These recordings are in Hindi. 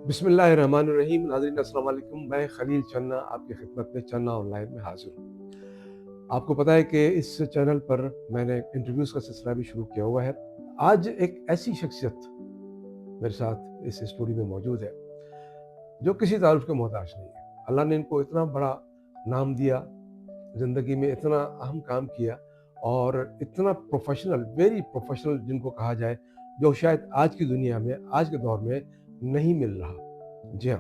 बिस्मिल्लाहिर्रहमानिर्रहीम। नाज़रीन अस्सलाम वालेकुम। मैं खलील चन्ना आपकी खिदमत में चन्ना ऑनलाइन में हाजिर हूँ। आपको पता है कि इस चैनल पर मैंने इंटरव्यूज़ का सिलसिला भी शुरू किया हुआ है। आज एक ऐसी शख्सियत मेरे साथ इस स्टूडियो में मौजूद है जो किसी तारुफ के मोहताज नहीं है। अल्लाह ने इनको इतना बड़ा नाम दिया, ज़िंदगी में इतना अहम काम किया और इतना प्रोफेशनल, वेरी प्रोफेशनल जिनको कहा जाए, जो शायद आज की दुनिया में, आज के दौर में नहीं मिल रहा। जी हाँ,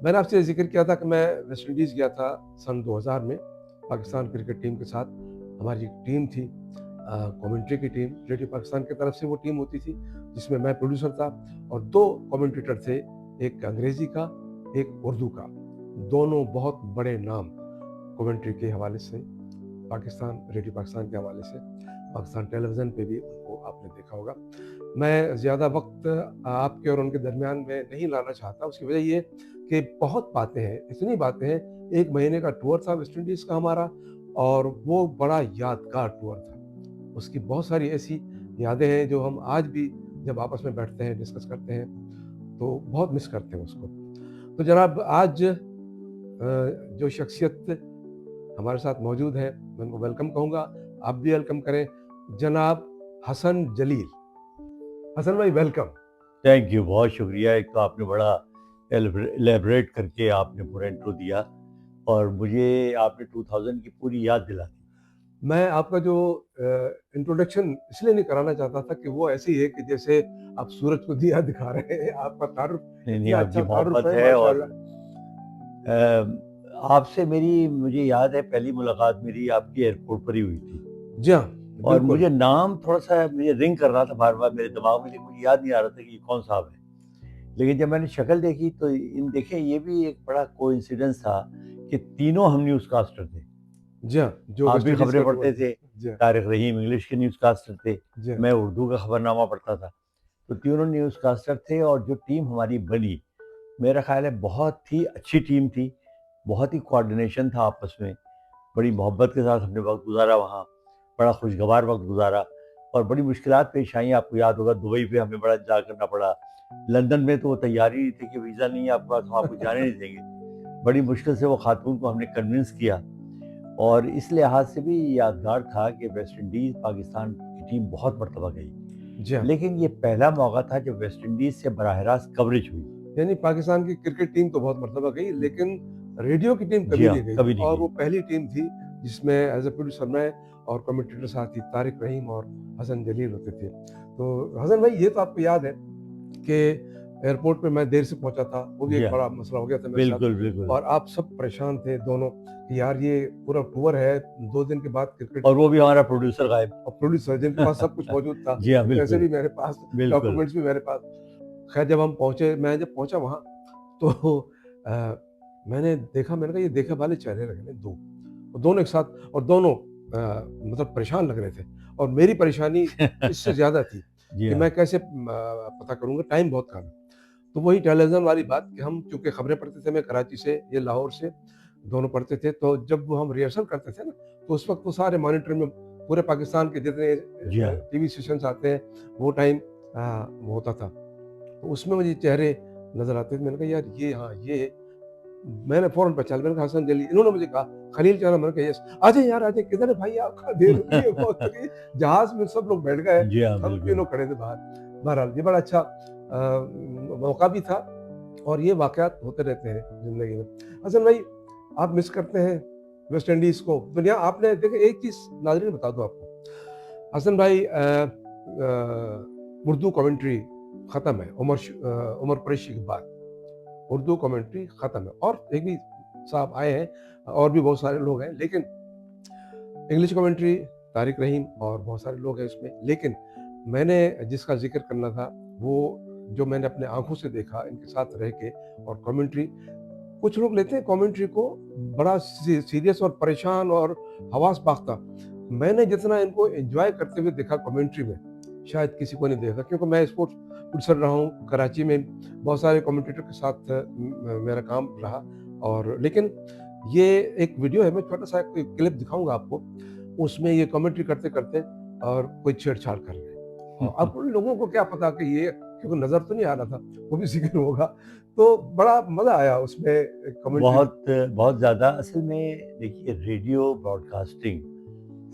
मैंने आपसे ज़िक्र किया था कि मैं वेस्ट इंडीज़ गया था सन 2000 में पाकिस्तान क्रिकेट टीम के साथ। हमारी एक टीम थी, कमेंट्री की टीम। रेडियो पाकिस्तान की तरफ से वो टीम होती थी जिसमें मैं प्रोड्यूसर था और 2 कमेंटेटर थे, एक अंग्रेज़ी का, एक उर्दू का। दोनों बहुत बड़े नाम कमेंट्री के हवाले से, पाकिस्तान, रेडियो पाकिस्तान के हवाले से, पाकिस्तान टेलीविज़न पे भी उनको आपने देखा होगा। मैं ज़्यादा वक्त आपके और उनके दरमियान में नहीं लाना चाहता। उसकी वजह ये कि बहुत बातें हैं, इतनी बातें हैं। 1 महीने का टूर था वेस्ट इंडीज़ का हमारा और वो बड़ा यादगार टूर था। उसकी बहुत सारी ऐसी यादें हैं जो हम आज भी जब आपस में बैठते हैं, डिस्कस करते हैं, तो बहुत मिस करते हैं उसको। तो जनाब, आज जो शख्सियत हमारे साथ मौजूद है, मैं उनको वेलकम कहूँगा, आप भी वेलकम करें। जनाब हसन जलील। हसन भाई, वेलकम। थैंक यू, बहुत शुक्रिया। एक तो आपने बड़ा एलेबरेट करके आपने पूरा इंट्रो दिया और मुझे आपने 2000 की पूरी याद दिला दी। मैं आपका जो इंट्रोडक्शन इसलिए नहीं कराना चाहता था कि वो ऐसे ही है कि जैसे आप सूरज को दिया दिखा रहे हैं। आपका तारुफ नहीं, इतना आपकी अच्छा तारुफ मोहब्बत है, है। और माशाल्लाह। आपसे मुझे याद है पहली मुलाकात मेरी आपकी एयरपोर्ट पर ही हुई थी। जी हाँ, और बिल्कुल। मुझे नाम थोड़ा सा मुझे रिंग कर रहा था बार बार मेरे दिमाग में, लेकिन मुझे याद नहीं आ रहा था कि ये कौन साहब है। लेकिन जब मैंने शक्ल देखी तो इन देखें, ये भी एक बड़ा कोइंसिडेंस था कि तीनों हम न्यूज़ कास्टर थे। जी हाँ, जो आप वेस्ट भी इंडीज खबरें का टूर पढ़ते था। थे, जी हाँ, तारिक रहीम इंग्लिश के न्यूज़ कास्टर थे, जी हाँ, मैं उर्दू का खबरनामा पढ़ता था। तो तीनों न्यूज़ कास्टर थे और जो टीम हमारी बनी, मेरा ख्याल है बहुत ही अच्छी टीम थी। बहुत ही कोऑर्डिनेशन था आपस में, बड़ी मोहब्बत के साथ हमने वक्त गुजारा वहाँ, बड़ा खुशगवार वक्त गुजारा। और बड़ी मुश्किलात पेश आई, आपको याद होगा दुबई पे हमें बड़ा इंतजार करना पड़ा। लंदन में तो वो तैयारी नहीं थी कि वीज़ा नहीं है आपके पास, हम आपको जाने नहीं देंगे। बड़ी मुश्किल से वो खातून को हमने कन्विंस किया। और इस लिहाज से भी यादगार था कि वेस्ट इंडीज़ पाकिस्तान की टीम बहुत मरतबा गई, जी हाँ। लेकिन ये पहला मौका था जब वेस्ट इंडीज़ से बराह रास्त कवरेज हुई। यानी पाकिस्तान की क्रिकेट टीम तो बहुत मरतबा गई, लेकिन रेडियो की टीम जी कभी नहीं हाँ, गई कभी नहीं और गई। वो पहली टीम थी जिसमें एज़ अ प्रोड्यूसर मैं और कमेंटेटर साथ ही तारिक रहीम और हसन जलील होते थे। तो हसन भाई, ये तो आपको याद है कि एयरपोर्ट पे मैं देर से पहुंचा था, वो भी जी एक हाँ, बड़ा मसला हो गया था मेरे साथ। बिल्कुल बिल्कुल। और आप सब परेशान थे दोनों कि यार ये पूरा टूर है, 2 दिन के बाद क्रिकेट और वो भी हमारा प्रोड्यूसर गायब। और प्रोड्यूसर जिनके पास सब कुछ मौजूद था, जी हाँ, पैसे बिल्कुल भी मेरे पास, बिल्कुल। डॉक्यूमेंट्स भी मेरे पास। खैर, जब हम पहुंचे, मैं जब पहुंचा वहाँ, तो अ, मैंने देखा, मैंने कहा ये देखे वाले चेहरे लग रहे हैं 2, और दोनों एक साथ, और दोनों मतलब परेशान लग रहे थे और मेरी परेशानी इससे ज़्यादा थी जी कि हाँ, मैं कैसे पता करूँगा, टाइम बहुत कम है। तो वही टेलीविज़न वाली बात कि हम चूँकि खबरें पढ़ते थे, मैं कराची से, ये लाहौर से, दोनों पढ़ते थे, तो जब वो हम रिहर्सल करते थे ना, तो उस वक़्त वो सारे मॉनिटर में पूरे पाकिस्तान के जितने जी हाँ। टीवी स्टेशंस आते हैं, वो टाइम वो होता था। तो उसमें मुझे चेहरे नज़र आते थे। मैंने कहा यार ये, हाँ, ये मैंने फ़ौरन पहचान, मैंने कहा हसन जली। इन्होंने मुझे कहा खलील चारा, मैंने कहा यस। आ जाइए यार, आ जाइए, किधर है भाई आपका, देर हो गई है, बहुत हो गई। जहाज़ में सब लोग बैठ गए, जी हाँ, हम बिल्कुल। तीनों खड़े थे बाहर। बहरहाल ये बड़ा अच्छा मौका भी था और ये वाक़यात होते रहते हैं ज़िंदगी में। हसन भाई, आप मिस करते हैं वेस्ट इंडीज़ को? दुनिया आपने देखिए, एक चीज़ नाज़रीन बता दूँ आपको, हसन भाई, उर्दू कमेंट्री ख़त्म है उमर कुरैशी के बाद। उर्दू कमेंट्री ख़त्म है और एक भी साहब आए हैं और भी बहुत सारे लोग हैं, लेकिन इंग्लिश कमेंट्री तारिक रहीम और बहुत सारे लोग हैं इसमें। लेकिन मैंने जिसका ज़िक्र करना था, वो जो मैंने अपने आँखों से देखा इनके साथ रह के, और कमेंट्री, कुछ लोग लेते हैं कमेंट्री को बड़ा सीरियस और परेशान और हवास बाख्ता। मैंने जितना इनको एंजॉय करते हुए देखा कमेंट्री में, शायद किसी को नहीं देखा, क्योंकि मैं स्पोर्ट्स प्रोड्यूसर रहा हूँ कराची में, बहुत सारे कमेंटेटर के साथ मेरा काम रहा। और लेकिन ये एक वीडियो है, मैं छोटा सा एक क्लिप दिखाऊंगा आपको। उसमें ये कमेंट्री करते करते और कोई छेड़छाड़ कर रहे हैं, और अब उन लोगों को क्या पता कि ये क्योंकि नज़र तो नहीं आ रहा था, वो भी ज़िक्र होगा। तो बड़ा मज़ा आया उसमें कमेंट्री। बहुत बहुत ज़्यादा। असल में देखिए, रेडियो ब्रॉडकास्टिंग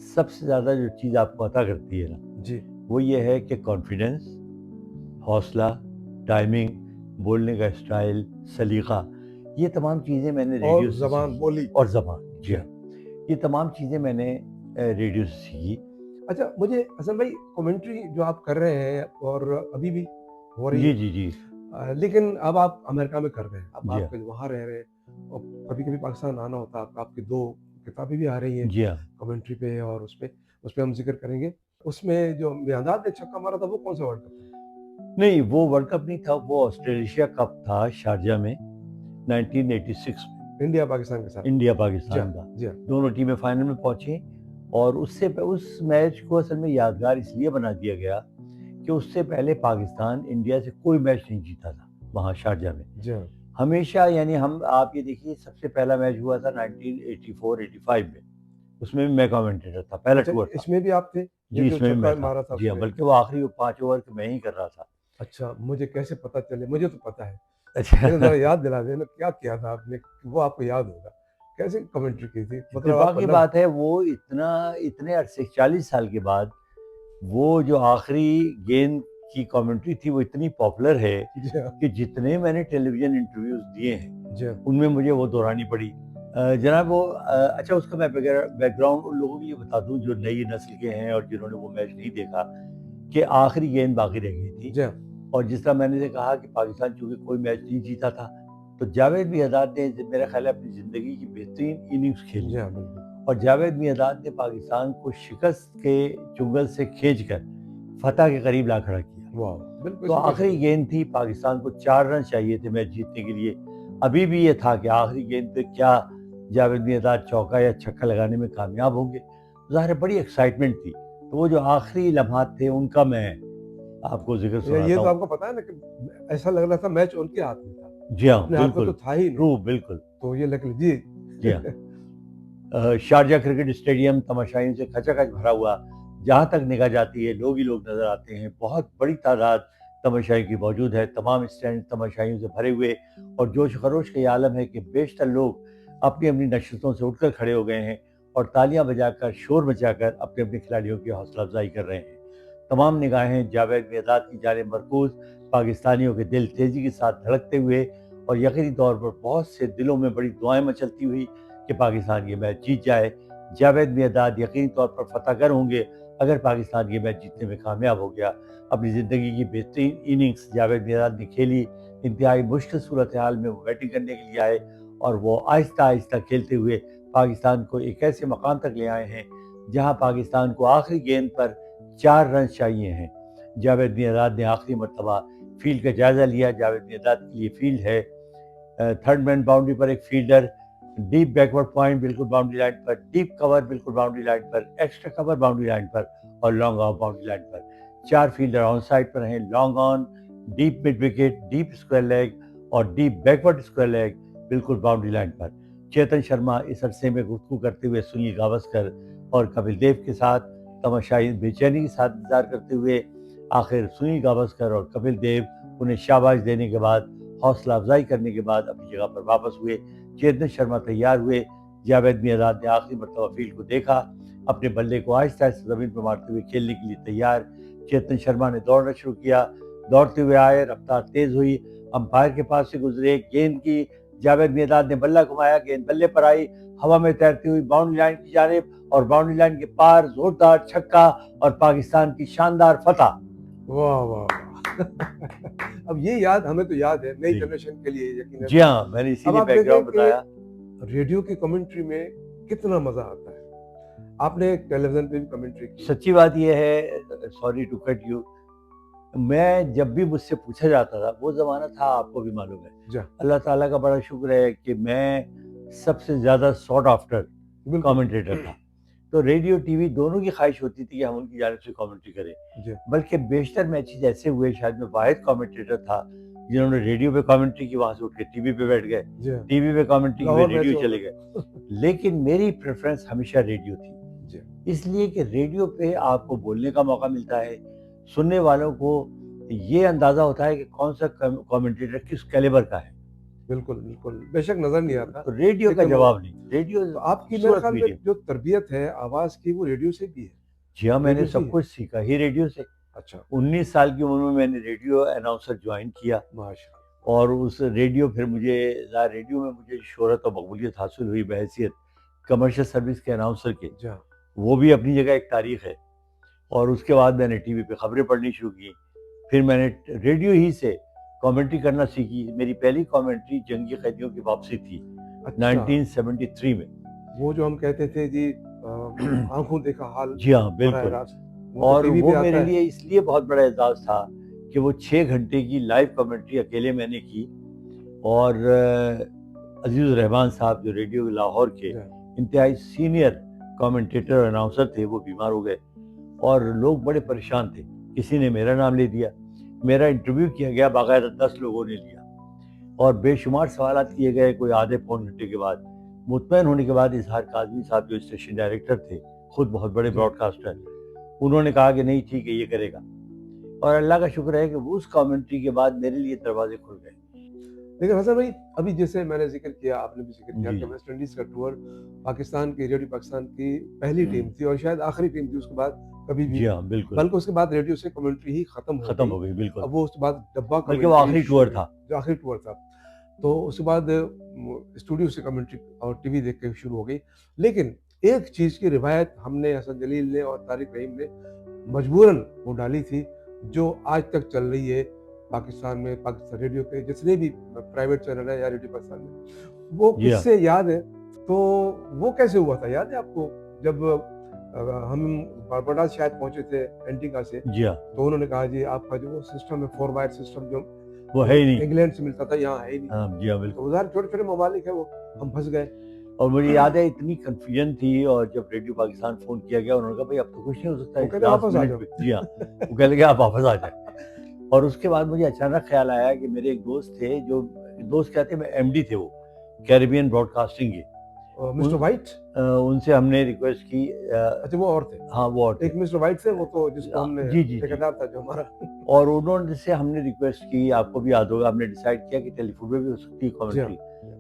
सबसे ज़्यादा जो चीज़ आपको अता करती है ना, जी, वो ये है कि कॉन्फिडेंस, हौसला, टाइमिंग, बोलने का स्टाइल, सलीका, ये तमाम चीज़ें मैंने रेडियो और से ज़बान सीखी। बोली। और ज़बान, जी जी। हाँ, ये तमाम चीज़ें मैंने रेडियो से सीखी। अच्छा, मुझे हसन भाई कमेंट्री जो आप कर रहे हैं और अभी भी हो रही जी, है, जी, जी। लेकिन अब आप अमेरिका में कर रहे हैं, अब जी आप हाँ, वहाँ रह रहे हैं और कभी-कभी पाकिस्तान आना होता है, आपकी 2 किताबें भी आ रही हैं जी हाँ। कमेंट्री पे और उसपे हम ज़िक्र करेंगे। उसमें जो मियांदाद ने छक्का मारा था, वो कौन-सा वर्ल्ड कप था? नहीं, वो वर्ल्ड कप नहीं था, वो ऑस्ट्रेलिया कप था शारजाह में 1986 में। इंडिया पाकिस्तान के साथ। इंडिया जी पाकिस्तान हाँ, का। जी हाँ। दोनों टीमें फाइनल में पहुंची और उस मैच को असल में यादगार इसलिए बना दिया गया कि उससे पहले पाकिस्तान इंडिया से कोई मैच नहीं जीता था वहाँ शारजाह में। जी हाँ। हमेशा, यानी हम, आप ये देखिए, सबसे पहला मैच हुआ था 1984-85 में। उसमें भी मैं कमेंटेटर था, पहला अच्छा, टूर था। इसमें भी आप थे? ये जी, जो इसमें भी छक्का मैं था। मारा था जी हाँ, उसमें? बल्कि वो आखिरी वो 5 ओवर के मैं ही कर रहा था। अच्छा, मुझे कैसे पता चले? मुझे तो पता है। लेकिन ज़रा अच्छा। याद दिला देना क्या किया था आपने? वो आपको याद होगा। कैसे कमेंट्री की थी? मतलब आप इत्तेफाक की अलग। बात है, वो इतने अरसे, 40 साल के बाद वो जो आखिरी गेंद की कमेंट्री थी, वो इतनी पॉपुलर है जी हाँ, कि जितने मैंने टेलीविज़न इंटरव्यूज़ दिए हैं, जी हाँ, उनमें मुझे वो दोहरानी पड़ी। जनाब, वो अच्छा, उसका मैं बैकग्राउंड उन लोगों के लिए बता दूँ जो नई नस्ल के हैं और जिन्होंने वो मैच नहीं देखा, कि आखिरी गेंद बाकी रह गई थी। जी हाँ, और जिस तरह मैंने से कहा कि पाकिस्तान चूँकि कोई मैच नहीं जीता था, तो जावेद मियांदाद ने मेरा ख़्याल है अपनी ज़िंदगी की बेहतरीन इनिंग्स खेली। जी हाँ, बिल्कुल। और जावेद मियांदाद ने पाकिस्तान को शिकस्त के चुंगल से खींचकर फतह के करीब ला खड़ा किया। वाह! बिल्कुल तो इसी को आखिरी गेंद थी, पाकिस्तान को 4 रन चाहिए थे मैच जीतने के लिए। अभी भी ये था कि आखिरी गेंद पे क्या जावेद मियांदाद चौका या छक्का लगाने में कामयाब होंगे। ज़ाहिर है बड़ी एक्साइटमेंट थी। तो वो जो आखिरी लम्हात थे, उनका मैं आपको ज़िक्र ये सुनाता तो हूँ। आपको पता है ना कि ऐसा लग रहा था मैच उनके हाथ में था। जी हाँ, अपने हाथ में तो बिल्कुल, था ही नहीं। ट्रू, बिल्कुल। तो ये लग लीजिए। जी हाँ। शारजाह क्रिकेट स्टेडियम तमाशाइयों से खचाखच भरा हुआ, जहाँ तक निगाह जाती है लोग ही लोग नजर आते हैं। बहुत बड़ी तादाद तमाशाई की मौजूद है, तमाम स्टैंड तमाशाइयों से भरे हुए, और जोश खरोश का ये आलम है कि बेशतर लोग अपनी अपनी नशस्तों से उठकर खड़े हो गए हैं और तालियां बजाकर, शोर मचाकर अपने अपने खिलाड़ियों की हौसला अफजाई कर रहे हैं। तमाम निगाहें जावेद मियांदाद की जानिब मरकूज, पाकिस्तानियों के दिल तेजी के साथ धड़कते हुए और यकीनी तौर पर बहुत से दिलों में बड़ी दुआएं मचलती हुई कि पाकिस्तान ये मैच जीत जाए। जावेद मियांदाद यकीनी तौर पर फतहगर होंगे अगर पाकिस्तान ये मैच जीतने में कामयाब हो गया। अपनी ज़िंदगी की बेहतरीन इनिंग्स जावेद मियांदाद ने खेली। इंतहाई मुश्किल सूरत हाल में वो बैटिंग करने के लिए आए और वो आहिस्ता आहिस्ता खेलते हुए पाकिस्तान को एक ऐसे मकाम तक ले आए हैं जहां पाकिस्तान को आखिरी गेंद पर 4 रन चाहिए हैं। जावेद मियांदाद ने आखिरी मरतबा फील्ड का जायजा लिया। जावेद मियांदाद के लिए फील्ड है थर्ड मैन बाउंड्री पर एक फील्डर, डीप बैकवर्ड पॉइंट बिल्कुल बाउंड्री लाइन पर, डीप कवर बिल्कुल बाउंड्री लाइन पर, एक्स्ट्रा कवर बाउंड्री लाइन पर और लॉन्ग ऑफ बाउंड्री लाइन पर। 4 फील्डर ऑन साइड पर हैं, long on, deep mid wicket, deep square leg और डीप बैकवर्ड स्क्वायर लेग बिल्कुल बाउंड्री लाइन पर। चेतन शर्मा इस अरसे में गुफ्तगू करते हुए सुनील गावस्कर और कपिल देव के साथ तमाशाई बेचैनी के साथ इंतजार करते हुए आखिर सुनील गावस्कर और कपिल देव उन्हें शाबाश देने के बाद, हौसला अफजाई करने के बाद अपनी जगह पर वापस हुए। चेतन शर्मा तैयार हुए। जावेद मियांदाद ने आखिरी मरतबा फील्ड को देखा, अपने बल्ले को आहिस्ता आहिस्ता जमीन पर मारते हुए खेलने के लिए तैयार। चेतन शर्मा ने दौड़ना शुरू किया, दौड़ते हुए आए, रफ्तार तेज हुई, अंपायर के पास से गुजरे, गेंद की जावेद मियांदाद ने बल्ला घुमाया, गेंद बल्ले पर आई, हवा में तैरती हुई बाउंड्री लाइन की जानिब और बाउंड्री लाइन के पार जोरदार छक्का और पाकिस्तान की शानदार फतह। वाह, वाह, वाह! अब ये याद हमें तो याद है, नई जी। जनरेशन के लिए यकीनन। जी हाँ, मैंने अब इसीलिए आप देखें बैकग्राउंड कि बताया। रेडियो की कमेंट्री में कितना मज़ा आता है। आपने टेलीविज़न पे भी कमेंट्री की। सच्ची बात यह है, सॉरी टू कट यू, मैं जब भी मुझसे पूछा जाता था, वो ज़माना था, आपको भी मालूम है। जी, अल्लाह ताला का बड़ा शुक्र है कि मैं सबसे ज़्यादा सॉट आफ्टर बिल्कुल। कमेंटेटर था। तो रेडियो, टीवी दोनों की ख्वाहिश होती थी कि हम उनकी जानिब से कमेंट्री करें। जी, बल्कि बेशतर मैचेज़ ऐसे हुए, शायद मैं वाहिद कमेंटेटर था जिन्होंने रेडियो पे कमेंट्री की, वहाँ से उठ के टीवी पे बैठ गए, जी। टीवी पे कमेंट्री की, लाहौर रेडियो मैच चले होगा। गए। लेकिन मेरी प्रेफ़रेंस हमेशा रेडियो थी। जी, इसलिए कि रेडियो पे आपको बोलने का मौका मिलता है, सुनने वालों को ये अंदाजा होता है कि कौन सा कमेंटेटर किस कैलिबर का है। बिल्कुल, बिल्कुल। बेशक नज़र नहीं आता, तो रेडियो का लेकिन वो जवाब नहीं, रेडियो तो आपकी मेरे खूबसूरत ख़्याल में मीडियम। जो तरबियत है आवाज़ की वो रेडियो से भी है, जी हाँ, मैंने रेडियो से ही सब है? कुछ सीखा ही रेडियो से। अच्छा, 19 साल की उम्र में मैंने रेडियो अनाउंसर ज्वाइन किया माशाअल्लाह। और उस रेडियो फिर मुझे रेडियो में मुझे शोहरत और मकबूलियत हासिल हुई बहैसियत कमर्शियल सर्विस के अनाउंसर के। जी हाँ, वो भी अपनी जगह एक तारीख है। और उसके बाद मैंने टीवी पे खबरें पढ़नी शुरू की। फिर मैंने रेडियो ही से कमेंट्री करना सीखी। मेरी पहली कमेंट्री जंगी कैदियों की वापसी थी अच्छा, 1973 में। वो जो हम कहते थे जी आँखों देखा हाल जी हाँ, बराह बिल्कुल। रास्त, वो तो और टीवी पे वो आता मेरे है। लिए इसलिए बहुत बड़ा एहसास था कि वो 6 घंटे की लाइव कमेंट्री अकेले मैंने की। और अजीज़ रहमान साहब जो रेडियो लाहौर के जी हाँ, इंतहाई सीनियर कमेंटेटर और अनाउंसर थे, वो बीमार हो गए और लोग बड़े परेशान थे। किसी ने मेरा नाम ले दिया, मेरा इंटरव्यू किया गया, बाकायदा 10 लोगों ने लिया और बेशुमार सवालात किए गए कोई आधे पौन घंटे के बाद। मुतमईन होने के बाद इजहार काज़मी साहब जो स्टेशन डायरेक्टर थे, खुद बहुत बड़े जी। ब्रॉडकास्टर, उन्होंने कहा कि नहीं ठीक है, ये करेगा। और अल्लाह का शुक्र है कि वो उस कमेंट्री के बाद मेरे लिए दरवाजे खुल गए। लेकिन हसन भाई, अभी जैसे मैंने ज़िक्र किया, आपने भी ज़िक्र किया जी, कि जी। वेस्ट इंडीज़ का टूर पाकिस्तान की रेडियो पाकिस्तान की पहली टीम थी और शायद आखिरी टीम थी उसके बाद कभी भी, जी हाँ, बिल्कुल। बल्कि उसके बाद रेडियो से कमेंट्री ही ख़त्म हो खत्म गई। हो गई, बिल्कुल। अब वो उसके बाद डब्बा बल्कि वो कमेंट्री आखिरी शुरू टूर हुई, था। जो आखिरी टूर था। तो उसके बाद स्टूडियो से कमेंट्री और टीवी देख के शुरू हो गई। लेकिन एक चीज़ की रिवायत हमने, हसन जलील ने और तारिक रहीम ने मजबूरन वो डाली थी, जो आज तक चल रही है पाकिस्तान में, पाकिस्तान रेडियो के जितने भी प्राइवेट चैनल है या रेडियो पाकिस्तान में, वो जी हाँ। किससे याद है? तो वो कैसे हुआ था, याद है आपको? जब हम बारबाडोस शायद पहुंचे थे एंटीगा से, जी हाँ, तो उन्होंने कहा जी आपका जो वो सिस्टम है 4 वायर सिस्टम जो वो है ही नहीं। इंग्लैंड से मिलता था, यहाँ है ही नहीं। हाँ, जी हाँ, तो बिल्कुल। उधर छोटे-छोटे ममालिक है वो, हम फँस गए। और मुझे याद है इतनी कन्फ्यूजन थी और जब रेडियो पाकिस्तान फ़ोन किया गया, उन्होंने कहा, "भई अब तो कुछ नहीं हो सकता वो इस कहते लास्ट वापस आ मिनट जाओ। में।" जी हाँ, वो कहने लगे, "आप वापस आ जाएँ।" और उसके बाद मुझे अचानक ख़्याल आया कि मेरे एक दोस्त थे, जो दोस्त क्या थे, एमडी थे वो, कैरिबियन ब्रॉडकास्टिंग के। मिस्टर उन व्हाइट? उनसे हमने रिक्वेस्ट की अच्छा वो और थे। हाँ, वो और थे। एक मिस्टर व्हाइट थे, वो तो जिसको हमने जी, जी, जी। ठेकेदार था जो हमारा। और उन्होंने से हमने रिक्वेस्ट की, आपको भी याद होगा, हमने डिसाइड किया कि टेलीफोन पे भी हो सकती है जी हाँ। कमेंट्री।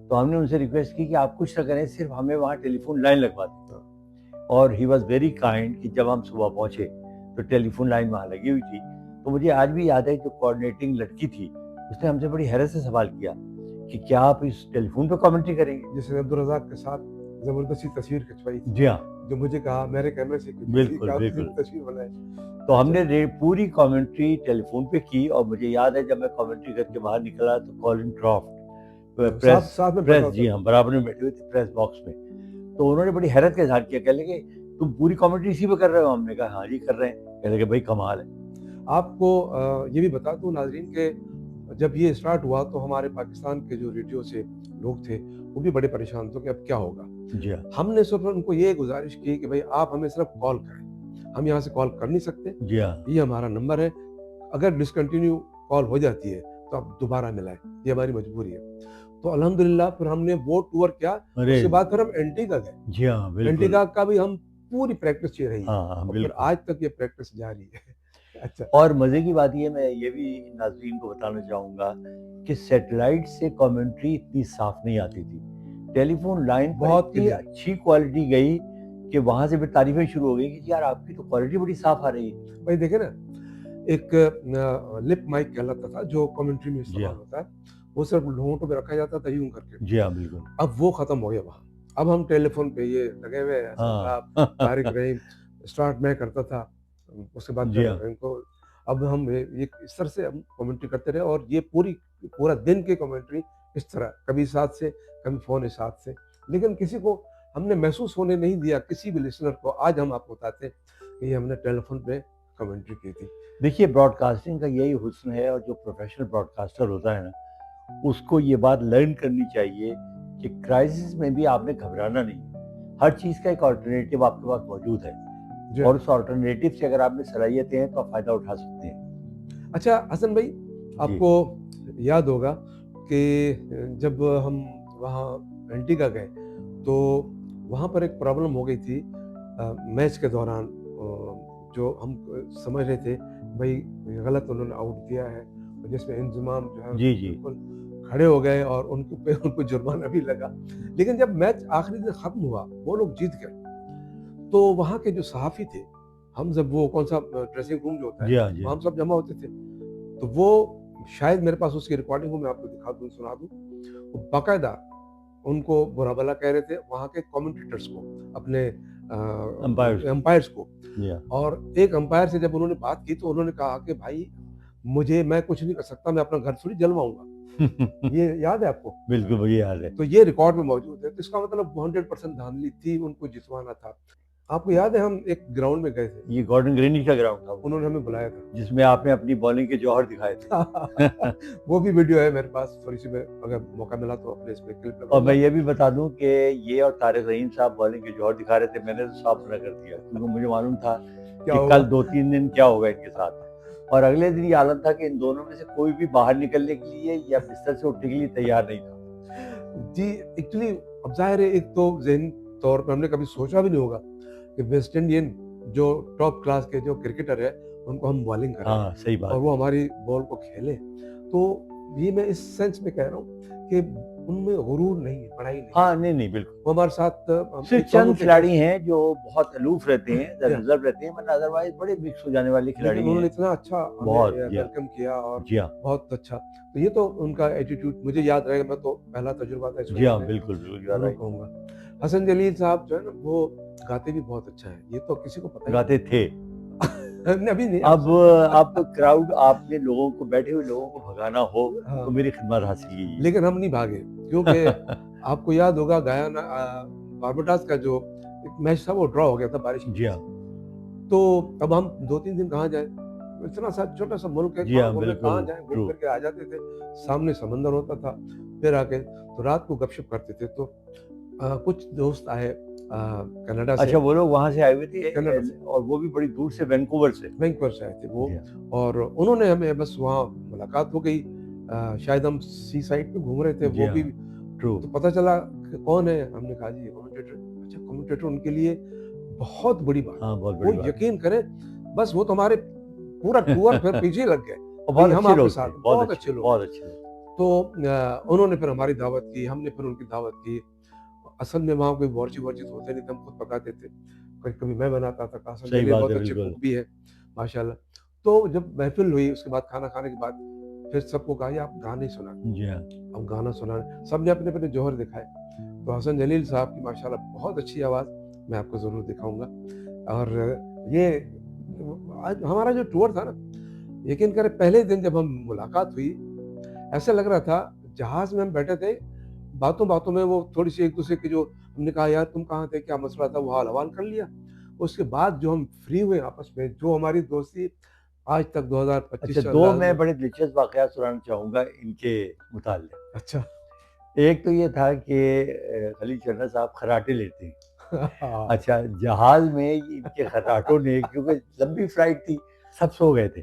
तो हमने उनसे रिक्वेस्ट की कि आप कुछ ना करें, सिर्फ हमें वहाँ टेलीफोन लाइन लगवा दें। हाँ। और ही वॉज़ वेरी काइंड कि जब हम सुबह पहुँचे तो टेलीफोन लाइन वहाँ लगी हुई थी। तो मुझे आज भी याद है, जो कोऑर्डिनेटिंग लड़की थी, उसने हमसे बड़ी हैरत से सवाल किया कि क्या आप इस टेलीफोन पे कमेंट्री करेंगे? जिसने अब्दुल रज़ाक के साथ ज़बरदस्ती तस्वीर खिंचवाई थी, जी हाँ, जो मुझे कहा मेरे कैमरे से खिंची थी बिल्कुल, कि आप बिल्कुल। तस्वीर बनाएँ। तो अच्छा, हमने पूरी कमेंट्री टेलीफोन पे की और मुझे याद है जब मैं कमेंट्री करके बाहर निकला तो कॉलिन क्रॉफ्ट साथ प्रेस साथ में बैठा प्रेस होता जी था। हाँ, बराबर में बैठे हुए थे प्रेस बॉक्स में। तो उन्होंने बड़ी हैरत का इज़हार किया, कहने लगे, "तुम पूरी कमेंट्री इसी पे कर रहे हो?" हमने कहा, "हाँ जी, कर रहे हैं।" कहने लगे, "भाई कमाल है।" आपको ये भी बता दूँ नाज़रीन के जब ये स्टार्ट हुआ तो हमारे पाकिस्तान के जो रेडियो से लोग थे, वो भी बड़े परेशान थे कि अब क्या होगा? जी हाँ, हमने सिर्फ उनको ये गुज़ारिश की कि भई आप हमें सिर्फ कॉल करें। हम यहाँ से कॉल कर नहीं सकते, जी हाँ। ये हमारा नंबर है। अगर डिसकंटिन्यू कॉल हो जाती है, तो आप दोबारा मिलाएँ, ये हमारी मजबूरी है। तो अल्हम्दुलिल्लाह फिर हमने वो टूर किया, अरे! उसके बाद फिर हम एंटीगा गए। जी हाँ, बिल्कुल। एंटीगा का भी हम पूरी प्रैक्टिस ये रही हाँ, हाँ, और फिर बिल्कुल। आज तक ये प्रैक्टिस जारी है। अच्छा, और मज़े की बात ये, मैं ये भी नाज़रीन को बताना चाहूँगा कि सैटेलाइट से कमेंट्री इतनी साफ़ नहीं आती थी। टेलीफ़ोन लाइन पर बहुत इतनी क्लियर। अच्छी क्वालिटी गई कि वहाँ से फिर तारीफ़ें शुरू हो गई कि यार आपकी तो क्वालिटी बड़ी साफ़ आ रही है। भाई देखे ना, एक लिप माइक कहलाता था जो कमेंट्री में जी इस्तेमाल हाँ। होता है, वो सिर्फ होंठों पे रखा जाता था यूँ करके। जी हाँ, बिल्कुल। अब वो खत्म हो गया वहाँ। अब हम टेलीफ़ोन पे ये लगे हुए हैं, हसन हाँ। साहब, तारिक रहीम, स्टार्ट मैं करता था। उसके बाद जी फिर हाँ। इनको अब हम ये इस तरह से हम कमेंट्री करते रहे और ये पूरा दिन की कमेंट्री इस तरह, कभी साथ से, कभी फ़ोन है साथ से। लेकिन किसी को हमने महसूस होने नहीं दिया, किसी भी लिसनर को। आज हम आपको बताते हैं कि ये हमने टेलीफ़ोन पे कमेंट्री की थी। देखिए, ब्रॉडकास्टिंग का यही हुस्न है और जो प्रोफ़ेशनल ब्रॉडकास्टर होता है ना, उसको ये बात लर्न करनी चाहिए कि क्राइसिस में भी आपने घबराना नहीं है। हर चीज़ का एक अल्टरनेटिव आपके पास मौजूद है जी और हाँ। उस अल्टरनेटिव से अगर आप में सलाहियतें हैं तो आप फ़ायदा उठा सकते हैं। अच्छा हसन भाई, जी। आपको याद होगा कि जब हम वहाँ एंटीगा गए, तो वहाँ पर एक प्रॉब्लम हो गई थी मैच के दौरान। जो हम समझ रहे थे भाई गलत उन्होंने आउट दिया है, और जिसमें इंजमाम जो है जी जी बिल्कुल खड़े हो गए और उनके पे उनको जुर्माना भी लगा। लेकिन जब मैच आखिरी दिन खत्म हुआ, वो लोग जीत गए, तो वहाँ के जो सहाफ़ी थे, हम जब वो कौन सा ड्रेसिंग रूम जो होता है, जी हाँ जी वहाँ हाँ। हम सब जमा होते थे, तो वो शायद मेरे पास उसकी रिकॉर्डिंग हो, मैं आपको दिखा दूँ, सुना दूँ। वो बाकायदा उनको बुरा-भला कह रहे थे वहाँ के कमेंटेटर्स को, अपने अंपायर्स को। अंपायर्स को। जी हाँ। और एक अंपायर से जब उन्होंने बात की, तो उन्होंने कहा कि भाई मैं कुछ नहीं कर सकता, मैं अपना घर थोड़ी जलवाऊँगा। ये याद है आपको? बिल्कुल मुझे याद है। तो ये रिकॉर्ड में मौजूद है। तो इसका मतलब 100% धांधली थी, उनको जितवाना था। आपको याद है हम एक ग्राउंड में गए थे, ये गॉर्डन ग्रीनिश का ग्राउंड था वो, उन्होंने हमें बुलाया था। जिसमें आपने अपनी बॉलिंग के जौहर दिखाए थे। वो भी वीडियो है मेरे पास, थोड़ी-सी मैं अगर मौका मिला तो अपने इसमें क्लिप और मैं लगाऊँगा। ये भी बता दूं कि ये और तारिक रहीम साहब बॉलिंग के जौहर दिखा रहे थे, मैंने तो साफ मना कर दिया, क्योंकि मुझे मालूम था क्या कि होगा? कल 2-3 दिन क्या होगा इनके साथ। और अगले दिन ये आलम था कि इन दोनों में से कोई भी बाहर निकलने के लिए या बिस्तर से उठने के लिए तैयार नहीं था। जी, एक्चुअली अब ज़ाहिर है, एक तो ज़हनी तौर पे हमने कभी सोचा भी नहीं होगा कि वेस्ट इंडियन जो टॉप क्लास के जो क्रिकेटर है, उनको हम बॉलिंग कराएँ हाँ, सही बात और है। वो हमारी बॉल को खेलें। तो ये मैं इस सेंस में कह रहा हूँ कि उनमें गुरूर नहीं है, बड़ाई नहीं है। हाँ, नहीं, नहीं, बिल्कुल। वो हमारे साथ सिर्फ एक तो हम चंद उनके खिलाड़ी हैं जो बहुत अलूफ रहते हैं, या रिजर्व रहते हैं, वरना अदरवाइज बड़े मिक्स हो जाने वाले खिलाड़ी लेकिन उन्होंने हैं। इतना अच्छा हमें बहुत, जी हाँ। वेलकम किया और जी हाँ। बहुत अच्छा। तो ये तो उनका एटीट्यूड मुझे याद रहेगा, मैं तो पहला तजुर्बा था इस जी वजह हाँ, से बिल्कुल, बिल्कुल याद ज़रूर आई। कहूँगा। हसन जलील साहब जो है ना, वो गाते भी बहुत अच्छा है, ये तो किसी को पता ही गाते थे। नहीं। अभी नहीं, अब क्राउड आपने लोगों को, बैठे हुए लोगों को भगाना हो हाँ, तो मेरी खिदमत हासिल कीजिए। लेकिन हम नहीं भागे, क्योंकि आपको याद होगा गयाना बारबाडोस का जो एक मैच था, वो ड्रॉ हो गया था बारिश की जी वजह हाँ। से। तो अब हम 2-3 दिन कहाँ जाएँ? इतना सा छोटा-सा मुल्क है, जी कहाँ हाँ, घूमने, बिल्कुल, कहाँ जाएँ? घूम ट्रू। फिर के आ जाते थे। सामने समंदर होता था, फिर आके तो रात को गपशप करते थे। तो कुछ दोस्त आए कनाडा से, अच्छा, वो लोग वहाँ से आए हुए थे कनाडा से, और वो भी बड़ी दूर से, वैंकूवर से। वैंकूवर से आए थे वो, जी हाँ। और उन्होंने हमें बस वहाँ मुलाकात हो गई। शायद हम सी साइड पे घूम रहे थे, जी वो हाँ, भी, ट्रू। तो पता चला कि कौन है? हमने कहा जी ये कमेंटेटर। अच्छा, कमेंटेटर उनके लिए बहुत बड़ी बात। हाँ, बहुत वो बड़ी बात। यकीन करें, बस वो तो हमारे पूरा टूर फिर पीछे ही लग गए। और भई बहुत हम अच्छे आपके लोग साथ थे, हैं, बहुत बहुत अच्छे, अच्छे लोग। बहुत अच्छे लोग। तो उन्होंने फिर हमारी दावत की, हमने फिर उनकी दावत की। असल में वहाँ कोई बावर्ची-वावर्ची तो होते नहीं थे, हम खुद पकाते थे। कभी-कभी मैं बनाता था, कासिम सही जलील बात बहुत है, अच्छे बिल्कुल। कुक भी है, माशाल्लाह। तो जब महफ़िल हुई, उसके बाद खाना खाने के बाद फिर सबको कहा कि आप गाने सुनाएँ। जी हाँ। अब गाना सुनाने सबने अपने-अपने जौहर दिखाए। तो हसन जलील साहब की माशाल्लाह बहुत अच्छी आवाज़, मैं आपको ज़रूर दिखाऊँगा। और ये आज हमारा जो टूर था ना, यकीन करें पहले दिन जब हम मुलाकात हुई, ऐसा लग रहा था जहाज़ में हम बैठे थे, बातों-बातों में वो थोड़ी-सी एक-दूसरे की जो, हमने कहा यार तुम कहाँ थे? क्या मसला था? वो हाल-अहवाल कर लिया। उसके बाद जो हम फ्री हुए आपस में, जो हमारी दोस्ती आज तक अच्छा, 2025 चल 2 रहा है मैं उसमें। बड़े दिलचस्प वाक़यात सुनाना चाहूँगा इनके मुताल्लिक़। अच्छा। एक तो ये था कि खलील चन्ना साहब खर्राटे लेते हैं। हाँ, अच्छा, जहाज़ में इनके खर्राटों ने, क्योंकि लंबी फ्लाइट थी, सब सो गए थे।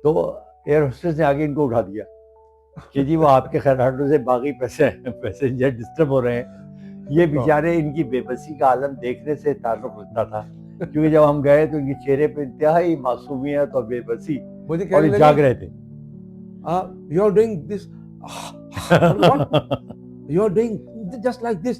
तो एयर होस्टेस ने आके इनको उठा दिया कि जी वो आपके खर्राटों से बाकी पैसेंजर डिस्टर्ब हो रहे हैं। ये बेचारे, इनकी बेबसी का आलम देखने से ताल्लुक़ रखता था, क्योंकि जब हम गए तो इनके चेहरे पे इंतहाई मासूमियत और बेबसी, मुझे और कहने ये लगे जाग रहे थे। You are doing this what? You are doing just like this.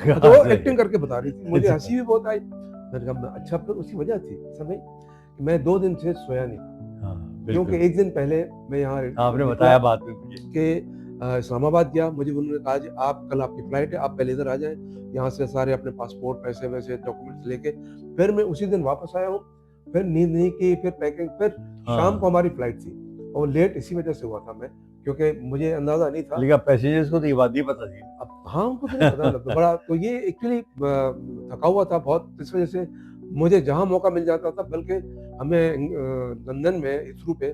तो वो एक्टिंग करके बता रही थी, मुझे हंसी भी बहुत आई। मैंने कहा अच्छा, फिर उसकी वजह थी समय कि मैं 2 दिन से सोया नहीं, हाँ, क्योंकि बिल्कुल। एक दिन पहले मैं यहाँ आपने निकला बताया बाद में मुझे। कि इस्लामाबाद गया। मुझे उन्होंने कहा जी आप कल आपकी फ्लाइट है, आप पहले इधर आ जाएं, यहाँ से सारे अपने पासपोर्ट, पैसे वैसे डॉक्यूमेंट्स लेके। फिर मैं उसी दिन वापस आया हूँ, फिर नींद नहीं की, फिर पैकिंग, फिर शाम को हाँ, हमारी फ्लाइट थी और लेट इसी वजह से हुआ था मैं, क्योंकि मुझे अंदाजा नहीं था। लेकिन पैसेंजर्स को तो ये बात नहीं पता थी। अब हाँ, उनको तो नहीं पता लगता बड़ा, तो ये एक्चुअली थका हुआ था बहुत, इस वजह से मुझे जहाँ मौका मिल जाता था, बल्कि हमें लंदन में हिथरू पे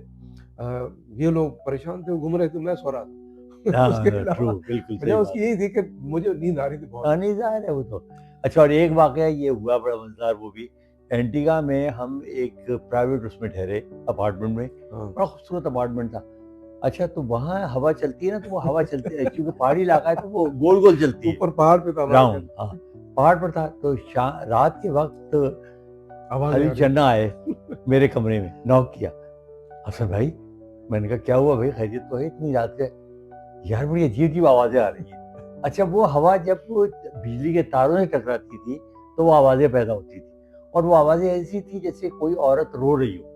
ये लोग परेशान थे, घूम रहे थे, मैं सो रहा था। उसके हाँ, ट्रू, अलावा बिल्कुल वजह सही उसकी बात। यही थी कि मुझे नींद आ रही थी बहुत। हाँ, नहीं, ज़ाहिर है वो तो। अच्छा, और एक वाक़या ये हुआ बड़ा मज़ेदार, वो भी एंटीगा में हम एक प्राइवेट उसमें ठहरे, अपार्टमेंट में। हाँ। बड़ा खूबसूरत अपार्टमेंट था। अच्छा, तो वहाँ हवा चलती है ना, तो वो हवा चलती है, क्योंकि पहाड़ी इलाका है तो वो गोल-गोल चलती है, ऊपर पहाड़ पे था हमारा घर। राउंड। हाँ, पहाड़ पर था, तो रात के वक़्त आवाज अली चन्ना आए मेरे कमरे में, नॉक किया, हसन भाई। मैंने कहा क्या हुआ भाई, खैरियत तो है इतनी रात के? यार बड़ी अजीब अजीब आवाजें आ रही हैं। अच्छा, वो हवा जब वो बिजली के तारों से टकराती थी तो वो आवाजें पैदा होती थी, और वो आवाजें ऐसी थी जैसे कोई औरत रो रही हो।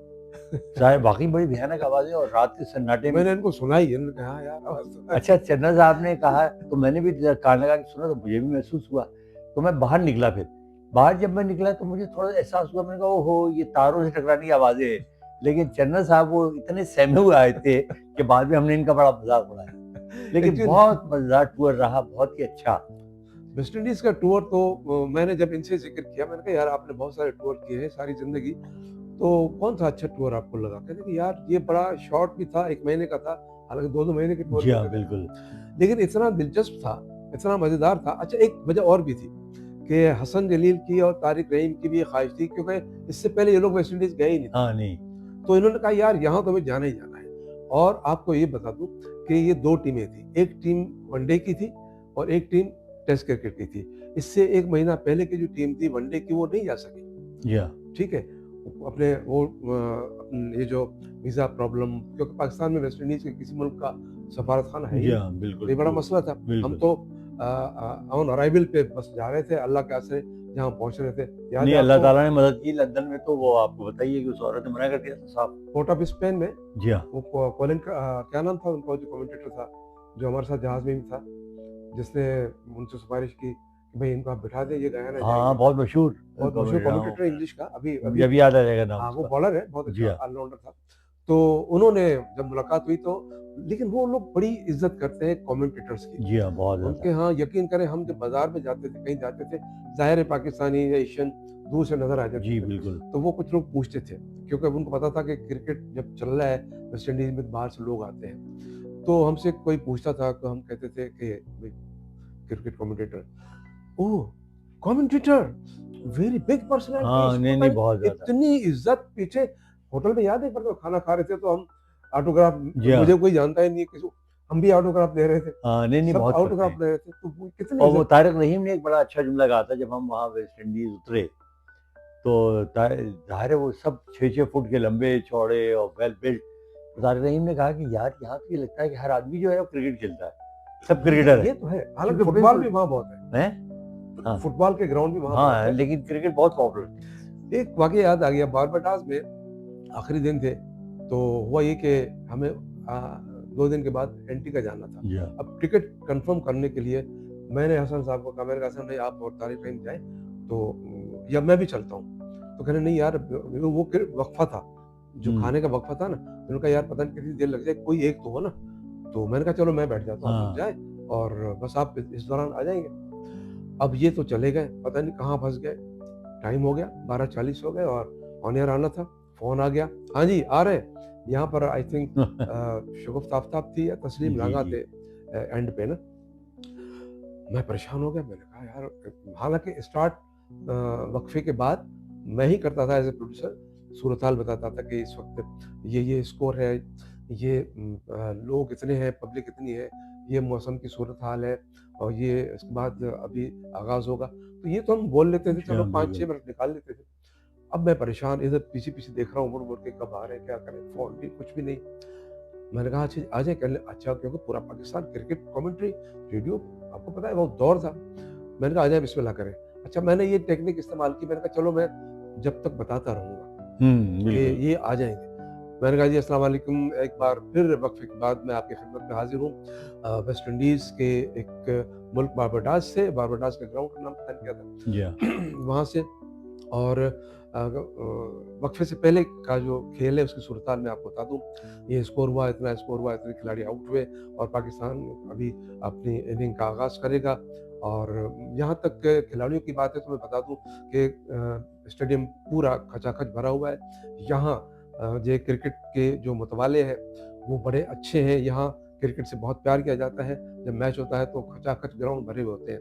शायद वाकई बड़ी भयानक आवाजें, और रात के सन्नाटे में। मैंने इनको सुनाई है, इन्होंने कहा यार आवाज सुनाई। अच्छा, चन्ना साहब ने कहा तो मैंने भी कान लगा के सुना, तो मुझे भी महसूस हुआ। तो मैं बाहर निकला, फिर बाहर जब मैं निकला तो मुझे थोड़ा एहसास हुआ, मैंने कहा ओहो ये तारों से टकराने की आवाजें हैं। लेकिन चन्ना साहब वो इतने सहमे हुए आए थे कि बाद में हमने इनका बड़ा मजाक उड़ाया। लेकिन Actually, बहुत मजेदार टूर रहा, बहुत ही अच्छा। वेस्ट इंडीज का टूर तो मैंने जब इनसे जिक्र किया, मैंने कहा यार आपने बहुत सारे टूर किए हैं सारी जिंदगी, तो कौन सा अच्छा टूर आपको लगा? कहते कि यार ये बड़ा शॉर्ट भी था, 1 महीने का था, हालांकि 2-2 महीने के टूर जी हाँ, होते थे, बिल्कुल। लेकिन इतना दिलचस्प था, इतना मजेदार था। अच्छा, एक वजह और भी थी कि हसन जलील की और तारिक रहीम की भी ये ख्वाहिश थी, क्योंकि इससे पहले ये लोग वेस्ट इंडीज गए ही नहीं थे। हाँ, नहीं। तो इन्होंने कहा यार यहाँ तो हमें जाना ही जाना है। और आपको ये बता दूं कि ये 2 टीमें थी, एक टीम वनडे की थी और एक टीम टेस्ट क्रिकेट की थी। इससे 1 महीना पहले की जो टीम थी वनडे की, वो नहीं जा सकी। जी हाँ, ठीक है, अपने वो ये जो वीज़ा प्रॉब्लम, क्योंकि पाकिस्तान में वेस्ट इंडीज के किसी मुल्क का सफारत खाना है ही जी नहीं, हाँ, तो बिल्कुल ये बड़ा true, मसला था। हम बिल्कुल। तो ऑन अराइवल पे बस जा रहे थे, अल्लाह के आसरे जहाँ पहुंच रहे थे। याद नहीं, है अल्लाह आपको ताला ने मदद की लंदन में, तो वो आपको बताइए कि उस औरत ने मना कर दिया था साहब। पोर्ट ऑफ स्पेन में जी हाँ, वो कॉलिन का क्या नाम था उनका, जो कमेंटेटर था, जो हमारे साथ जहाज में भी था, जिसने उनसे सिफारिश की कि भाई इनको आप बिठा दें, ये गयाना हाँ, जाएंगे। बहुत मशहूर बहुत मशहूर कमेंटेटर इंग्लिश का, अभी मुझे अभी अभी याद आ जाएगा नाम हाँ, वो उसका। बॉलर है, बहुत जी अच्छा हाँ, ऑलराउंडर था। तो उन्होंने जब मुलाकात हुई तो, लेकिन वो लोग बड़ी इज्जत करते हैं कमेंटेटर्स की। जी हाँ, बहुत उनके ज़्यादा। यहाँ यकीन करें, हम जब बाजार में जाते थे, कहीं जाते थे, ज़ाहिर है पाकिस्तानी या एशियन दूर से नजर आ जाते जी, थे, बिल्कुल। तो वो कुछ लोग पूछते थे, क्योंकि उनको पता था कि क्रिकेट जब चल रहा है वेस्ट इंडीज में, बाहर से लोग आते हैं। तो हमसे कोई पूछता था तो हम कहते थे कि भाई क्रिकेट कमेंटेटर, ओह कमेंटेटर, वेरी बिग हाँ, नहीं, नहीं, बहुत पर्सनैलिटी, ज़्यादा। इतनी इज्जत पीछे। होटल में याद है, पर तो खाना खा रहे थे तो हम ऑटोग्राफ, जी हाँ। मुझे कोई जानता ही नहीं किसी, हम भी ऑटोग्राफ दे रहे थे, हाँ, नहीं, नहीं, सब बहुत करते ऑटोग्राफ हैं। ले रहे थे, तो वो कितनी और वो इज्जत। तारिक रहीम ने एक बड़ा अच्छा जुमला कहा था जब हम वहाँ वेस्ट इंडीज़ उतरे, तो ज़ाहिर है वो सब 6-6 फुट के लंबे चौड़े और वेल बिल्ट। तो तारिक रहीम ने कहा कि यार यहाँ तो ये लगता है कि हर आदमी जो है वो क्रिकेट खेलता है, सब क्रिकेटर है। ये तो है, हालांकि क्योंकि फुटबॉल बिल्कुल भी वहाँ बहुत है, हैं? हाँ, फुटबॉल के ग्राउंड भी वहाँ बहुत हाँ, है। लेकिन क्रिकेट बहुत पॉपुलर थी। एक वाकया याद आ गया, बारबाडोस में आखिरी दिन थे, तो हुआ ये कि हमें 2 दिन के बाद एंटीगा जाना था। जी हाँ, अब टिकट कंफर्म करने के लिए मैंने हसन साहब को कहा, मैंने कहा हसन भाई आप और तारिक रहीम जाए तो, या मैं भी चलता हूँ। तो कहने नहीं यार, वो वक्फा था, जो खाने का वक्फा था ना, तो उन्होंने कहा यार पता नहीं कितनी देर लग जाए, कोई एक तो हो ना। तो मैंने कहा चलो मैं बैठ जाता हूँ, आप लोग हाँ, जाए और बस आप इस दौरान आ जाएंगे। अब ये तो चले गए, पता नहीं कहाँ फंस गए। टाइम हो गया, 12:40 हो गए और ऑन एयर आना था। फोन आ गया, हाँ जी आ रहे हैं। यहाँ पर आई थिंक शगुफ्ता आफ्ताब थी या तस्लीम जी, लांगा जी। थे एंड पे ना। मैं परेशान हो गया, मैंने कहा यार, हालांकि स्टार्ट वक्फे के बाद मैं ही करता था एज ए प्रोड्यूसर, सूरत हाल बताता था कि इस वक्त ये स्कोर है, ये लोग इतने हैं, पब्लिक इतनी है, ये मौसम की सूरत हाल है, और ये इसके बाद अभी आगाज होगा। तो ये तो हम बोल लेते थे, जी चलो हाँ, 5-6 बिल्कुल। मिनट निकाल लेते थे। अब मैं परेशान, इधर पीछे पीछे देख रहा हूँ, मुड़ मुड़ के कब आ रहे हैं, क्या करें, फोन भी कुछ भी नहीं। मैंने कहा अच्छा आ जाए, कर अच्छा, क्योंकि पूरा पाकिस्तान क्रिकेट कमेंट्री रेडियो, आपको पता है वो दौर था। मैंने कहा आ जाए, बिस्मिल्लाह करें। अच्छा, मैंने ये टेक्निक इस्तेमाल की, मैंने कहा चलो मैं जब तक बताता रहूँगा कि बिल्कुल। ये आ जाएंगे। मैंने कहा जी अस्सलाम वालेकुम, एक बार फिर वक्फे के बाद मैं आपकी खिदमत में हाजिर हूँ वेस्ट इंडीज़ के एक मुल्क बारबाडोस से, बारबाडोस के ग्राउंड का नाम पता नहीं क्या था जी हाँ, वहाँ से। और वक्फे से पहले का जो खेल है उसकी सूरत मैं आपको बता दूं, ये स्कोर हुआ, इतना स्कोर हुआ, इतने खिलाड़ी आउट हुए, और पाकिस्तान अभी अपनी इनिंग का आगाज़ करेगा। और यहाँ तक के खिलाड़ियों की बात है तो मैं बता दूं कि स्टेडियम पूरा खचाखच भरा हुआ है। यहाँ जो क्रिकेट के जो मुतवाले हैं वो बड़े अच्छे हैं, यहाँ क्रिकेट से बहुत प्यार किया जाता है। जब मैच होता है तो खचाखच ग्राउंड भरे हुए होते हैं,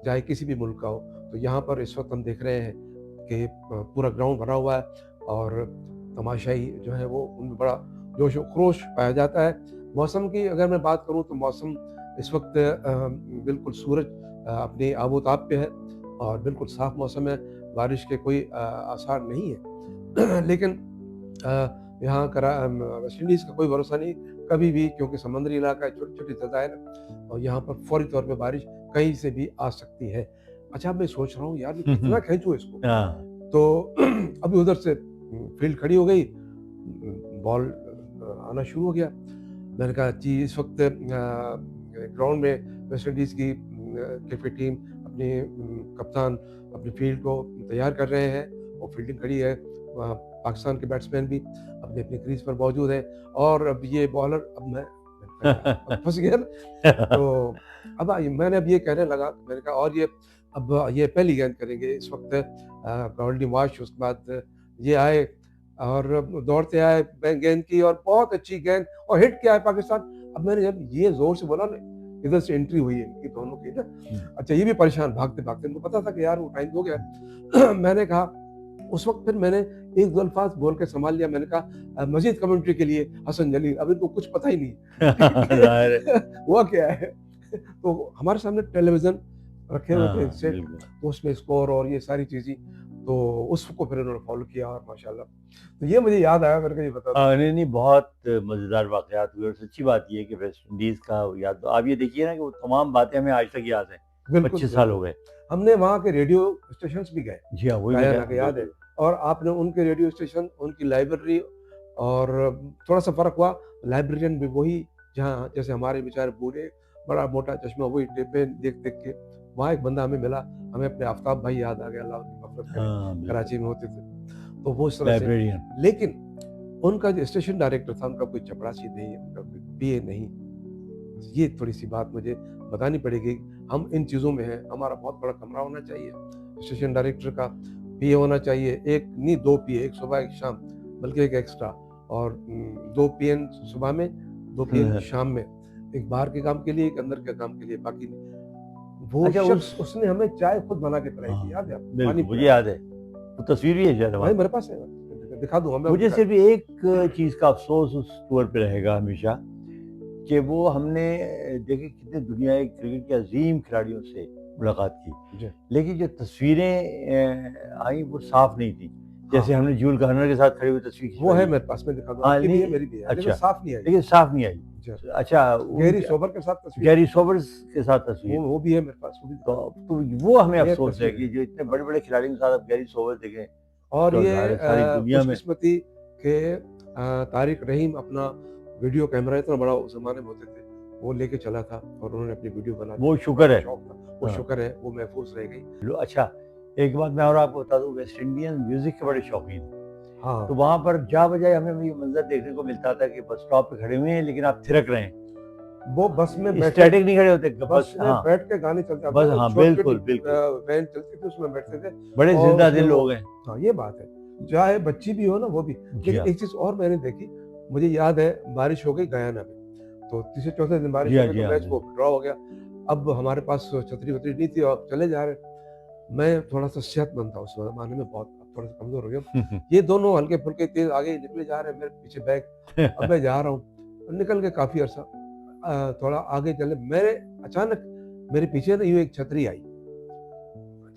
चाहे किसी भी मुल्क का हो। तो यहाँ पर इस वक्त हम देख रहे हैं कि पूरा ग्राउंड भरा हुआ है, और तमाशाई जो है वो उनमें बड़ा जोश व खरोश पाया जाता है। मौसम की अगर मैं बात करूं तो मौसम इस वक्त बिल्कुल सूरज अपने आबोताब पे है, और बिल्कुल साफ मौसम है, बारिश के कोई आसार नहीं है। लेकिन यहाँ वेस्ट इंडीज़ का कोई भरोसा नहीं कभी भी, क्योंकि समुद्री इलाका है, छोटी-छोटी ज़दाएँ हैं और यहाँ पर फ़ौरी तौर पे बारिश कहीं से भी आ सकती है। अच्छा, अब मैं सोच रहा हूँ यार मैं कितना खींचूँ इसको? हाँ। तो अभी उधर से फील्ड खड़ी हो गई, बॉल आना शुरू हो गया। मैंने कहा जी इस वक़्त ग्राउंड में वेस्ट इंडीज़ की क्रिकेट टीम अपने कप्तान अपनी फील्ड को तैयार कर रहे हैं और फील्डिंग खड़ी है। वहाँ पाकिस्तान के बैट्समैन भी अपनी क्रीज़ पर मौजूद हैं और अब ये बॉलर मैंने कहा अब फँस गया ना। तो मैंने अब ये कहने लगा, मैंने कहा और ये पहली गेंद करेंगे इस वक़्त गोल्डी वाश, उसके बाद ये आए और दौड़ते आए, गेंद की और बहुत अच्छी गेंद और हिट किया है पाकिस्तान। अब मैंने जब ये ज़ोर से बोला ना, इधर से एंट्री हुई है इनकी दोनों की ना। अच्छा, ये भी परेशान भागते-भागते, इनको पता था कि यार वो टाइम हो गया। मैंने कहा उस वक़्त फिर मैंने 1-2 अल्फ़ाज़ बोल के संभाल लिया। मैंने कहा मज़ीद कमेंट्री के लिए हसन जलील, अब इनको कुछ पता ही नहीं ज़ाहिर है। हुआ क्या है। तो हमारे सामने टेलीविज़न रखे हुए थे हाँ, सेट, बिल्कुल। तो उसमें स्कोर और ये सारी चीज़ें, तो उसको फिर उन्होंने फ़ॉलो किया और माशाल्लाह। तो ये मुझे याद आया, मैंने कहा ये बता दूँ। नहीं, नहीं, बहुत मज़ेदार वाक़यात हुए और सच्ची बात ये है कि वेस्ट इंडीज़ का याद तो आप ये देखिए ना कि वो तमाम बातें हमें आज तक याद हैं। बिल्कुल, 25 साल हो बिल्कुल। गए। हमने वहाँ के रेडियो स्टेशंस भी गए, जी हाँ, वही मैं गयाना कह के याद है। बिल्कुल। और आपने उनके रेडियो स्टेशन, उनकी लाइब्रेरी और थोड़ा-सा फ़र्क हुआ, लाइब्रेरियन भी वही, जहाँ जैसे हमारे बेचारे बूढ़े, बड़ा मोटा चश्मा, वही डिब्बे देख-देख के। वहाँ एक बंदा हमें मिला, हमें अपने आफ़ताब भाई याद आ गया, अल्लाह उनकी मग़फ़िरत करे, हाँ, बिल्कुल। कराची में होते थे। तो वो इस तरह से, लाइब्रेरियन। लेकिन उनका जो स्टेशन डायरेक्टर था, उनका कोई चपरासी नहीं, उनका कोई पीए नहीं। ये थोड़ी-सी बात मुझे बतानी पड़ेगी। हम इन चीज़ों में हैं, हमारा बहुत बड़ा कमरा होना चाहिए। स्टेशन डायरेक्टर का पीए होना चाहिए, 1 नहीं 2 पीए, 1 सुबह 1 शाम, बल्कि 1 एक्स्ट्रा, और 2 पीएन सुबह में, 2 पीएन शाम में। एक बाहर के काम के लिए, एक अंदर के काम के लिए, बाकी वो अच्छा शख्स उसने हमें चाय खुद बना के पिलाई थी, हाँ, याद है आपको? बिल्कुल, पानी मुझे पिलाया। याद है। वो तस्वीर भी है शायद भाई हमारे मेरे पास। पास है, दिखा दूँगा मैं मुझे आपको। सिर्फ़ एक चीज़ का अफ़सोस उस टूर पे रहेगा हमेशा कि वो हमने देखिए कितने दुनिया के क्रिकेट के अज़ीम खिलाड़ियों से मुलाकात की। जी, लेकिन जो तस्वीरें आई वो साफ़ नहीं थी। जैसे हाँ, हमने जूल गार्नर के साथ खड़ी हुई तस्वीर वो है खिंचवाई। मेरे पास, मैं दिखा दूँ, हाँ, आपकी भी है, नहीं मेरी भी है, लेकिन अच्छा, साफ नहीं आई। लेकिन साफ़ नहीं आई। जी, अच्छा गैरी उनके सोबर के साथ तस्वीर, गैरी सोबर्स के साथ तस्वीर। वो भी है मेरे पास, वो भी तो दिखा दूँ। तो वो हमें ये अफ़सोस है तस्वीर कि है। जो इतने बड़े-बड़े खिलाड़ियों के साथ अब गैरी सोबर्स देखें, और तो ये ज़ाहिर है सारी दुनिया में खुशकिस्मती के तारिक रहीम अपना वीडियो कैमरा, इतना बड़ा उस ज़माने में होते थे, वो लेके चला था और उन्होंने अपनी वीडियो बना दी। वो उनको शुक्र बड़ा है। शौक था, वो हाँ। शुक्र है, वो महफूज़ रह गई। अच्छा, एक बात मैं और आपको बता दूँ, वेस्ट इंडियन म्यूज़िक के बड़े शौकीन हैं। तो हाँ, वहाँ पर जा बजाए हमें ये मंज़र देखने को मिलता था कि बस स्टॉप पे खड़े हुए हैं लेकिन आप थिरक रहे हैं। वो बस में बैठे, स्टैटिक नहीं खड़े होते, बस बस में हाँ, बैठ के गाने चलते, अब बस तो हाँ, छोटी-छोटी बिल्कुल, बिल्कुल। वैन चलती थी, उसमें बैठते थे बड़े और ज़िंदा उसमें दिल वो, लोग हैं। हाँ, ये बात है। चाहे बच्ची भी हो ना, वो भी। जी लेकिन हाँ। एक चीज़ और मैंने देखी, मुझे याद है, बारिश हो गई गयाना में, तो तीसरे चौथे दिन बारिश जी हो हाँ, गई, जी तो हाँ, मैच वो बिल्कुल। ड्रॉ हो गया। अब हमारे पास छतरी-वतरी नहीं थी और चले जा रहे। मैं थोड़ा-सा सेहतमंद था उस ज़माने में बहुत, अब थोड़ा-सा कमज़ोर हो गया। ये दोनों हल्के-फुल्के तेज़ आगे निकले जा रहे हैं, मेरे पीछे बैग। अब मैं जा रहा हूँ, निकल के काफ़ी अरसा थोड़ा आगे चले, मेरे अचानक मेरे पीछे ना यूँ एक छतरी आई।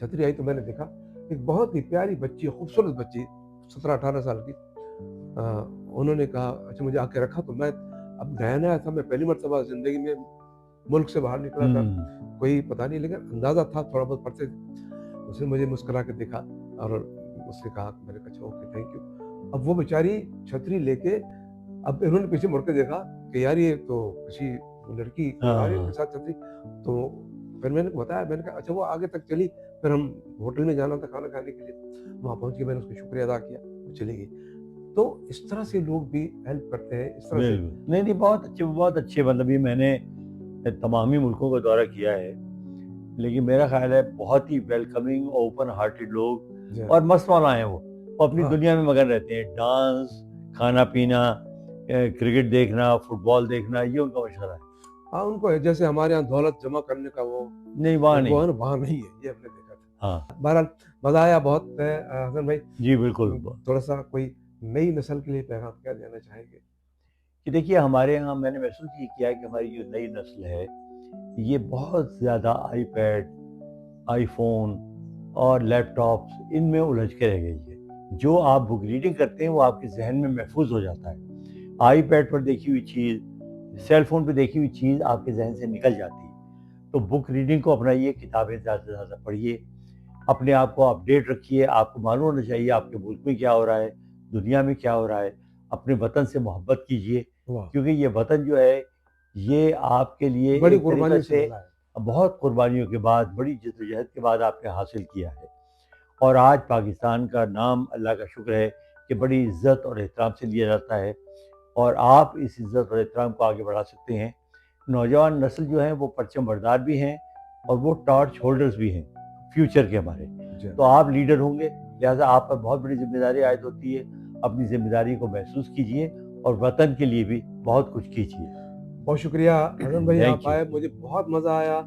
छतरी आई तो मैंने देखा, एक बहुत ही प्यारी बच्ची, खूबसूरत बच्ची, 17-18 साल की। अ, उन्होंने कहा, अच्छा मुझे आके रखा, तो मैं अब नया-नया था, मैं पहली मर्तबा ज़िंदगी में मुल्क से बाहर निकला था, हुँ। कोई पता नहीं, लेकिन अंदाज़ा था, थोड़ा बहुत पढ़ते थे। उसने मुझे मुस्कुरा के देखा और उसने कहा, मैंने कहा अच्छा ओके थैंक यू। अब वो बेचारी छतरी लेके, अब इन्होंने पीछे मुड़ के देखा कि यार ये तो किसी लड़की कोई आ रही है हाँ, इनके साथ छतरी। तो फिर मैंने बताया, मैंने कहा अच्छा, वो आगे तक चली, फिर हम होटल में जाना था खाना खाने के लिए, वहाँ पहुँच के मैंने उसका शुक्रिया अदा किया, वो चली गई। तो इस तरह से लोग भी हेल्प करते हैं, इस तरह से। बिल्कुल। नहीं, नहीं, बहुत अच्छे मतलब ये मैंने तमामी मुल्कों का दौरा किया है, लेकिन मेरा ख़्याल है बहुत ही वेलकमिंग, ओपन हार्टेड जी, लोग और मस्त मौला हैं वो। वो अपनी हाँ, दुनिया में मगन रहते हैं। डांस, खाना-पीना, क्रिकेट देखना, फुटबॉल देखना, ये उनका मशग़ला है। हाँ, उनको जैसे हमारे यहाँ दौलत जमा करने का नहीं, वहाँ वो नहीं। है ना, वहाँ नहीं है, ये हमने देखा हाँ। था। बहरहाल मज़ा आया बहुत। हसन भाई, जी, बिल्कुल। थोड़ा-सा कोई नई नस्ल के लिए पैगाम क्या देना चाहेंगे? कि देखिए हमारे यहाँ मैंने महसूस ये किया है कि हमारी जो नई नस्ल है, ये बहुत ज़्यादा आईपैड, आईफ़ोन और लैपटॉप्स इनमें उलझ के रह गई है। जो आप बुक रीडिंग करते हैं वो आपके जहन में महफूज हो जाता है। आईपैड पर देखी हुई चीज़, सेल फोन पर देखी हुई चीज़ आपके जहन से निकल जाती है। तो बुक रीडिंग को अपनाइए, किताबें ज़्यादा से ज़्यादा पढ़िए, अपने आप को अपडेट रखिए। आपको मालूम होना चाहिए आपके मुल्क में क्या हो रहा है, दुनिया में क्या हो रहा है। अपने वतन से मोहब्बत कीजिए, वाह, क्योंकि ये वतन जो है ये आपके लिए बड़ी एक तरीक़े कुर्बानियों से से मिला है। बहुत कुर्बानियों के बाद, बड़ी जद्दोजहद के बाद आपने हासिल किया है। और आज पाकिस्तान का नाम, अल्लाह का शुक्र है कि बड़ी इज़्ज़त और एहतराम से लिया जाता है, और आप इस इज़्ज़त और एहतराम को आगे बढ़ा सकते हैं। नौजवान नस्ल जो है वो परचम बरदार भी हैं और वो टॉर्च होल्डर्स भी हैं फ्यूचर के हमारे। जी हाँ। तो आप लीडर होंगे, लिहाजा आप पर बहुत बड़ी जिम्मेदारी आयद होती है। अपनी जिम्मेदारी को महसूस कीजिए और वतन के लिए भी बहुत कुछ कीजिए। बहुत शुक्रिया हसन भाई, आप थैंक यू। आए, मुझे बहुत मज़ा आया।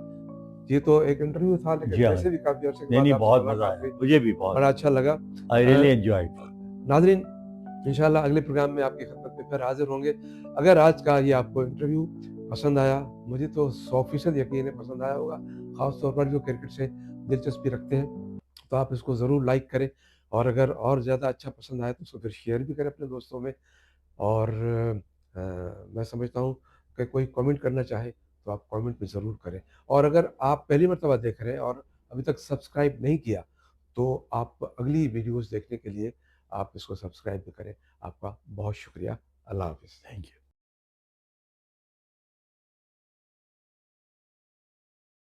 ये तो एक इंटरव्यू था, लेकिन जी हाँ, वैसे भी काफ़ी अर्से के नहीं बाद नहीं, आपसे बहुत मज़ा मुलाकात आया, हुई, मुझे भी बहुत। बड़ा अच्छा लगा। I really enjoyed. नाज़रीन, इंशाल्लाह अगले प्रोग्राम में आपकी खिदमत में फिर हाज़िर होंगे। अगर आज का ये आपको इंटरव्यू पसंद आया, मुझे तो 100% यकीन है पसंद आया होगा, ख़ास तौर पर जो क्रिकेट से दिलचस्पी रखते हैं, तो आप इसको ज़रूर लाइक करें, और अगर और ज़्यादा अच्छा पसंद आए तो उसको फिर शेयर भी करें अपने दोस्तों में। और मैं समझता हूँ कि कोई कमेंट करना चाहे तो आप कमेंट में ज़रूर करें, और अगर आप पहली मर्तबा देख रहे हैं और अभी तक सब्सक्राइब नहीं किया, तो आप अगली वीडियोज़ देखने के लिए आप इसको सब्सक्राइब भी करें। आपका बहुत शुक्रिया। अल्लाह हाफ़िज़। Thank you.